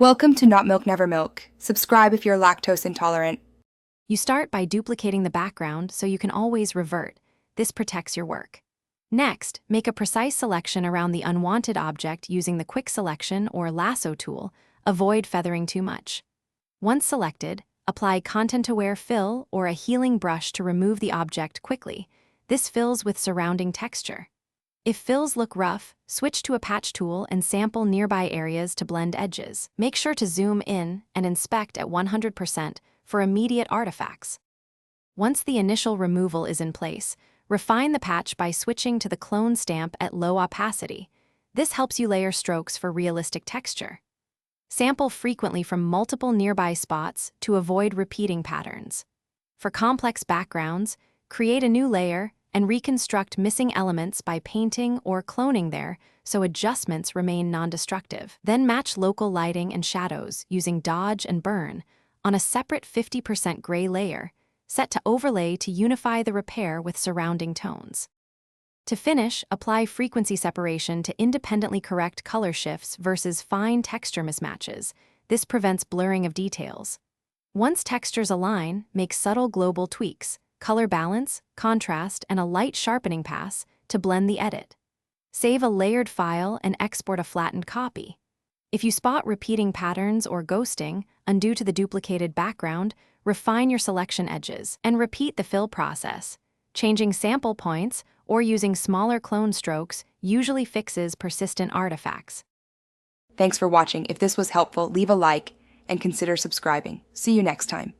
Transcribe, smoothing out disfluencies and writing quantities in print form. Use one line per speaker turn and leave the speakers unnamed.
Welcome to Not Milk Never Milk. Subscribe if you're lactose intolerant.
You start by duplicating the background so you can always revert. This protects your work. Next, make a precise selection around the unwanted object using the quick selection or lasso tool. Avoid feathering too much. Once selected, apply content-aware fill or a healing brush to remove the object quickly. This fills with surrounding texture. If fills look rough, switch to a patch tool and sample nearby areas to blend edges. Make sure to zoom in and inspect at 100% for immediate artifacts. Once the initial removal is in place, refine the patch by switching to the clone stamp at low opacity. This helps you layer strokes for realistic texture. Sample frequently from multiple nearby spots to avoid repeating patterns. For complex backgrounds, create a new layer and reconstruct missing elements by painting or cloning there so adjustments remain non-destructive. Then match local lighting and shadows using dodge and burn on a separate 50% gray layer, set to overlay to unify the repair with surrounding tones. To finish, apply frequency separation to independently correct color shifts versus fine texture mismatches. This prevents blurring of details. Once textures align, make subtle global tweaks, color balance, contrast, and a light sharpening pass to blend the edit. Save a layered file and export a flattened copy. If you spot repeating patterns or ghosting, undue to the duplicated background, refine your selection edges and repeat the fill process. Changing sample points or using smaller clone strokes usually fixes persistent artifacts.
Thanks for watching. If this was helpful, leave a like and consider subscribing. See you next time.